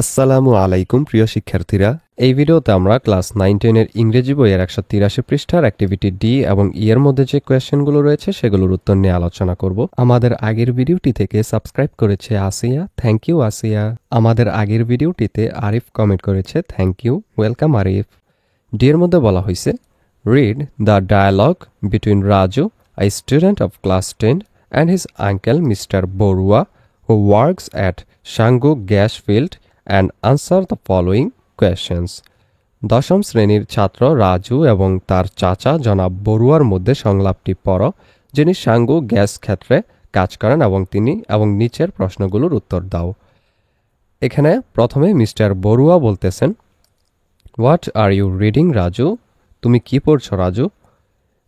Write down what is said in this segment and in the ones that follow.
আসসালামু আলাইকুম প্রিয় শিক্ষার্থীরা, এই ভিডিওতে আমরা ক্লাস 9-10 এর ইংরেজি বইয়ের 183 পৃষ্ঠার অ্যাক্টিভিটি ডি এবং ই এর মধ্যে যে কোয়েশ্চেনগুলো রয়েছে সেগুলোর উত্তর নিয়ে আলোচনা করব। আমাদের আগের ভিডিওটি থেকে সাবস্ক্রাইব করেছে আসিয়া, থ্যাংক ইউ আসিয়া। আমাদের আগের ভিডিওটিতে আরিফ কমেন্ট করেছে, thank you, welcome Arif. D এর মধ্যে বলা হয়েছে, read the dialogue between Raju, a student of class 10, and his uncle Mr. Borua, who works at Shangu Gas Field, and answer the following questions. দশম শ্রেণীর ছাত্র রাজু এবং তার চাচা জনাব বড়ুয়ার মধ্যে সংলাপটি পড়ো, যিনি সাঙ্গু গ্যাস ক্ষেত্রে কাজ করেন এবং নিচের প্রশ্নগুলোর উত্তর দাও। এখানে প্রথমে মিস্টার বড়ুয়া বলতেছেন, what are you reading Raju? তুমি কি পড়ছো Raju?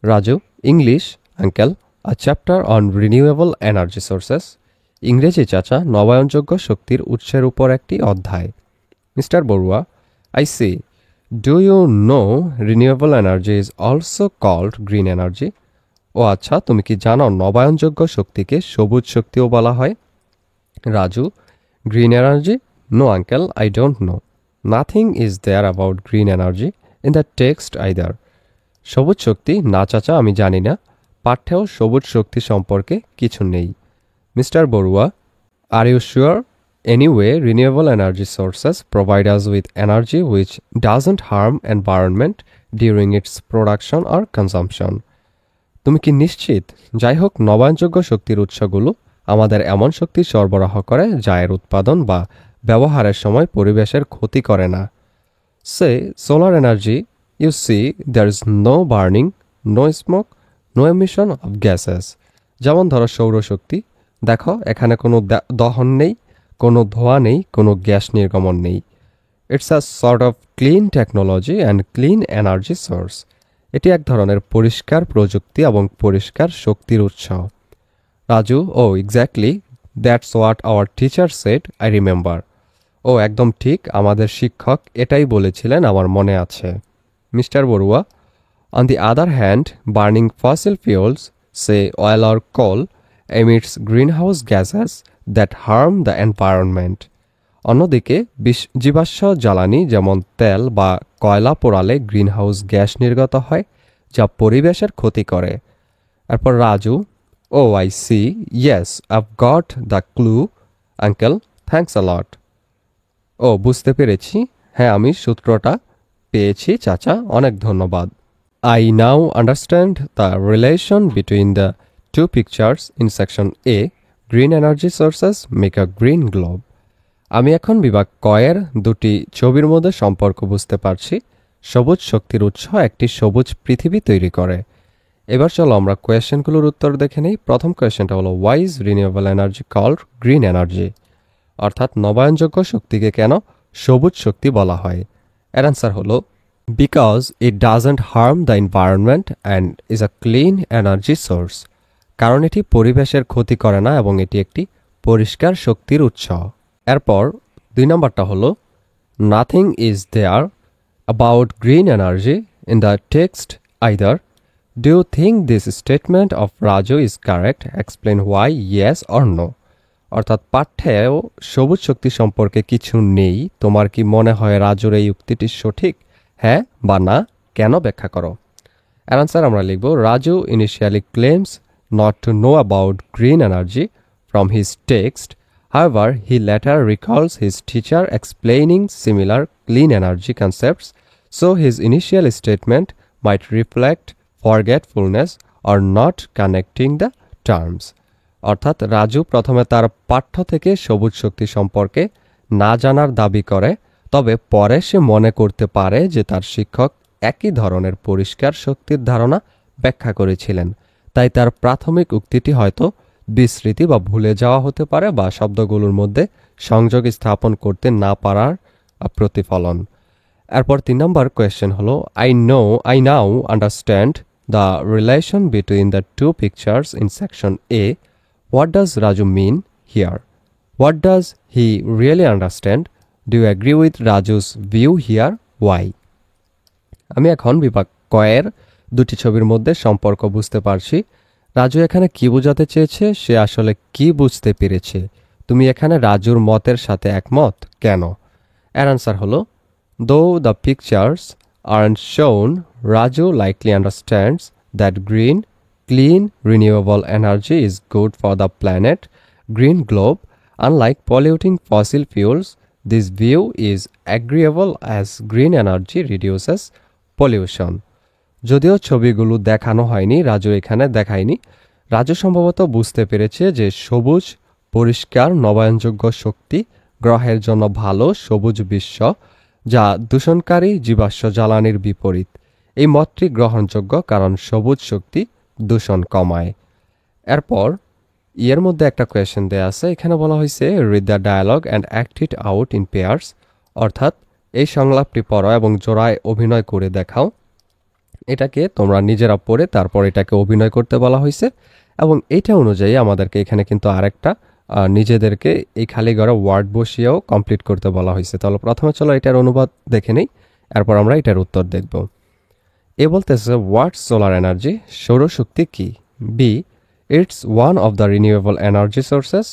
Raju, English uncle, a chapter on renewable energy sources. ইংরেজি চাচা, নবায়নযোগ্য শক্তির উৎসের উপর একটি অধ্যায়। Mister Barua, I see, do you know renewable energy is also called green energy? ও আচ্ছা, তুমি কি জানো নবায়নযোগ্য শক্তিকে সবুজ শক্তিও বলা হয়? Raju, green energy? No uncle, I don't know. Nothing is there about green energy in the text either. সবুজ শক্তি? না চাচা, আমি জানি না। পাঠ্যেও সবুজ শক্তি সম্পর্কে কিছু নেই। Mr. Borua, are you sure? Anyway, renewable energy sources provide us with energy which doesn't harm environment during its production or consumption. তুমি কি নিশ্চিত? যাই হোক, নবায়নযোগ্য শক্তির উৎসগুলো আমাদের এমন শক্তি সরবরাহ করে যা এর উৎপাদন বা ব্যবহারের সময় পরিবেশের ক্ষতি করে না। Say, solar energy, you see, there is no burning, no smoke, no emission of gases. যেমন ধরো সৌরশক্তি, দেখো এখানে কোনো দহন নেই, কোনো ধোঁয়া নেই, কোনো গ্যাস নির্গমন নেই। It's a sort of clean technology and clean energy source. এটি এক ধরনের পরিষ্কার প্রযুক্তি এবং পরিষ্কার শক্তির উৎস। Raju, oh exactly, that's what our teacher said, I remember. ও একদম ঠিক, আমাদের শিক্ষক এটাই বলেছিলেন, আমার মনে আছে। Mister Barua, on the other hand, burning fossil fuels, say oil or coal, emits greenhouse gases that harm the environment. অন্যদিকে জীবাশ্ম জ্বালানি যেমন তেল বা কয়লা পোড়ালে গ্রিনহাউস গ্যাস নির্গত হয় যা পরিবেশের ক্ষতি করে। এরপর Raju, oh I see, yes, I've got the clue uncle, thanks a lot. ও বুঝতে পেরেছি, হ্যাঁ আমি সূত্রটা পেয়েছি চাচা, অনেক ধন্যবাদ। I now understand the relation between the two pictures in section A. Green energy sources make a green globe. আমি এখন বিভাগ কয়ের দুটি ছবির মধ্যে সম্পর্ক বুঝতে পারছি। সবুজ শক্তির উৎস একটি সবুজ পৃথিবী তৈরি করে। এবার চলো আমরা কোয়েশ্চেনগুলোর উত্তর দেখে নেই। প্রথম কোয়েশ্চেনটা হলো, why is renewable energy called green energy? অর্থাৎ নবায়নযোগ্য শক্তিকে কেন সবুজ শক্তি বলা হয়? এর অ্যান্সার হলো, because it doesn't harm the environment and is a clean energy source. কারণ এটি পরিবেশের ক্ষতি করে না এবং এটি একটি পরিষ্কার শক্তির উৎস। এরপর 2 নম্বরটা হলো, nothing is there about green energy in the text either. Do you think this statement of Raju is correct? Explain why, yes or no. অর্থাৎ পাঠ্যেও সবুজ শক্তি সম্পর্কে কিছু নেই, তোমার কি মনে হয় রাজুর এই উক্তিটি সঠিক? হ্যাঁ বা না, কেন ব্যাখ্যা করো। এর আনসার আমরা লিখব, Raju initially claims not to know about green energy from his text. However, he later recalls his teacher explaining similar clean energy concepts, so his initial statement might reflect forgetfulness or not connecting the terms. অর্থাৎ রাজু প্রথমে তার পাঠ্য থেকে সবুজ শক্তি সম্পর্কে না জানার দাবি করে, তবে পরে সে মনে করতে পারে যে তার শিক্ষক একই ধরনের পরিষ্কার শক্তির ধারণা ব্যাখ্যা করেছিলেন। তাই তার প্রাথমিক উক্তিটি হয়তো বিস্মৃতি বা ভুলে যাওয়া হতে পারে বা শব্দগুলোর মধ্যে সংযোগ স্থাপন করতে না পারার প্রতিফলন। এরপর 3 নম্বর কোয়েশ্চেন হলো, I now understand the relation between the two pictures in section A. What does Raju mean here? What does he really understand? Do you agree with Raju's view here? Why? আমি এখন বিভাগ কয়ের দুটি ছবির মধ্যে সম্পর্ক বুঝতে পারছি। রাজু এখানে কি বোঝাতে চেয়েছে, সে আসলে কি বুঝতে পেরেছে? তুমি এখানে রাজুর মতের সাথে একমত কেন? এর আনসার হলো though the pictures aren't shown, Raju likely understands that green, clean, renewable energy is good for the planet, green globe. Unlike polluting fossil fuels, this view is agreeable as green energy reduces pollution. যদিও ছবিগুলো দেখানো হয়নি, রাজু এখানে দেখায়নি, রাজু সম্ভবত বুঝতে পেরেছে যে সবুজ, পরিষ্কার, নবায়নযোগ্য শক্তি গ্রহের জন্য ভালো, সবুজ বিশ্ব যা দূষণকারী জীবাশ্ম জ্বালানির বিপরীত। এই মতটি গ্রহণযোগ্য কারণ সবুজ শক্তি দূষণ কমায়। এরপর এর মধ্যে একটা কোয়েশ্চেন দেয়া আছে, এখানে বলা হয়েছে read the dialogue and act it out in pairs, অর্থাৎ এই সংলাপটি পড়ো এবং জোড়ায় অভিনয় করে দেখাও। এটাকে তোমরা নিজেরা পড়ে তারপর এটাকে অভিনয় করতে বলা হয়েছে এবং এইটা অনুযায়ী আমাদেরকে এখানে কিন্তু আরেকটা নিজেদেরকে এই খালি ঘরে ওয়ার্ড বসিয়েও কমপ্লিট করতে বলা হয়েছে। তাহলে প্রথমে চলো এটার অনুবাদ দেখে নেই, এরপর আমরা এটার উত্তর দেখব। এ বলতেছে হোয়াট সোলার এনার্জি, সৌরশক্তি কি? B it's one of the renewable energy sources,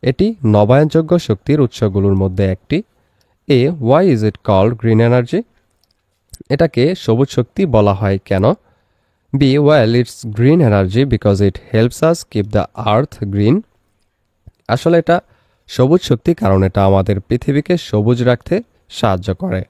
এটি নবায়নযোগ্য শক্তির উৎসগুলোর মধ্যে একটি। A why is it called green energy, এটাকে সবুজ শক্তি বলা হয় কেন? B well it's green energy because it helps us keep the earth green, আসলে এটা সবুজ শক্তি কারণ এটা আমাদের পৃথিবীকে সবুজ রাখতে সাহায্য করে।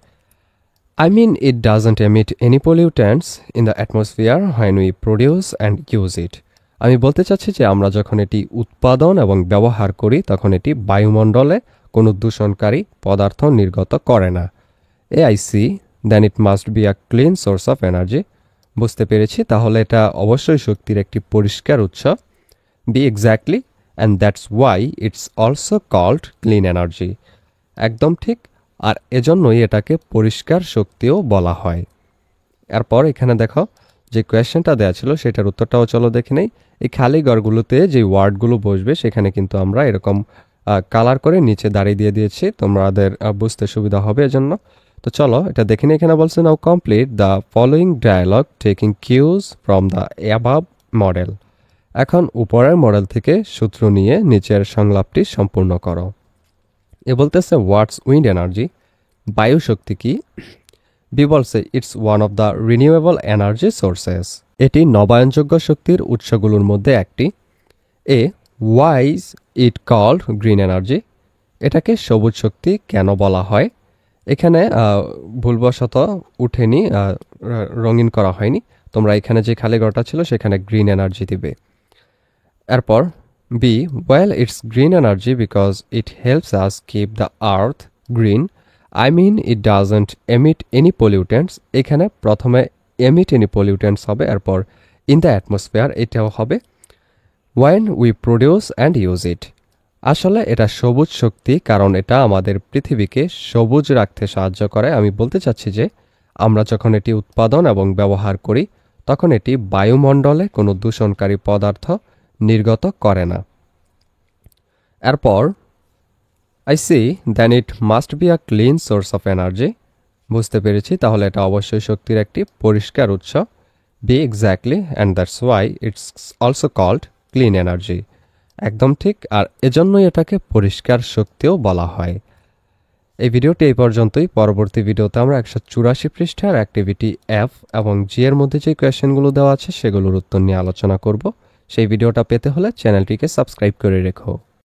I mean it doesn't emit any pollutants in the atmosphere when we produce and use it. আমি বলতে চাচ্ছি যে আমরা যখন এটি উৎপাদন এবং ব্যবহার করি তখন এটি বায়ুমণ্ডলে কোনো দূষণকারী পদার্থ নির্গত করে না। I see, then it must be a clean source of energy. বুঝতে পেরেছি, তাহলে এটা অবশ্যই শক্তির একটি পরিষ্কার উৎস। Be exactly, and that's why it's also called clean energy. একদম ঠিক, আর এজন্যই এটাকে পরিষ্কার শক্তিও বলা হয়। এরপর এখানে দেখো যে কোয়েশ্চেনটা দেওয়া ছিল সেটার উত্তরটাও চলো দেখে নেই। এই খালি ঘরগুলোতে যে ওয়ার্ডগুলো বসবে সেখানে কিন্তু আমরা এরকম কালার করে নিচে দাঁড়িয়ে দিয়ে দিয়েছি, তোমাদের বুঝতে সুবিধা হবে এজন্য। তো চলো এটা দেখে নিই। এখানে বলছে now complete the following dialogue taking cues from the above model, এখন উপরের মডেল থেকে সূত্র নিয়ে নিচের সংলাপটি সম্পূর্ণ করো। এ বলতেছে হোয়াটস উইন্ড এনার্জি, বায়ু শক্তি কি? বি বলছে it's one of the renewable energy sources, এটি নবায়নযোগ্য শক্তির উৎসগুলোর মধ্যে একটি। A why is it called green energy, এটাকে সবুজ শক্তি কেন বলা হয়? এখানে ভুলবশত উঠেনি, রঙিন করা হয়নি, তোমরা এখানে যে খালি ঘরটা ছিল সেখানে গ্রিন এনার্জি দিবে। এরপর B well it's green energy because it helps us keep the earth green, I mean it doesn't emit any pollutants, এখানে প্রথমে এমিট এনি পলিউটেন্টস হবে, এরপর ইন দ্য অ্যাটমসফিয়ার এটাও হবে। When we produce and use it, আসলে এটা সবুজ শক্তি কারণ এটা আমাদের পৃথিবীকে সবুজ রাখতে সাহায্য করে। আমি বলতে চাচ্ছি যে আমরা যখন এটি উৎপাদন এবং ব্যবহার করি তখন এটি বায়ুমণ্ডলে কোনো দূষণকারী পদার্থ নির্গত করে না। এরপর I see then it must be a clean source of energy, বুঝতে পেরেছি, তাহলে এটা অবশ্যই শক্তির একটি পরিষ্কার উৎস। B exactly, and that's why it's also called clean energy, একদম ঠিক, আর এজন্যই এটাকে পরিষ্কার শক্তিও বলা হয়। এই ভিডিওটি এই পর্যন্তই। পরবর্তী ভিডিওতে আমরা 184 পৃষ্ঠার অ্যাক্টিভিটি এফ এবং জি এর মধ্যে যে কোয়েশ্চেনগুলো দেওয়া আছে সেগুলোর উত্তর নিয়ে আলোচনা করব। সেই ভিডিওটা পেতে হলে চ্যানেলটিকে সাবস্ক্রাইব করে রেখো।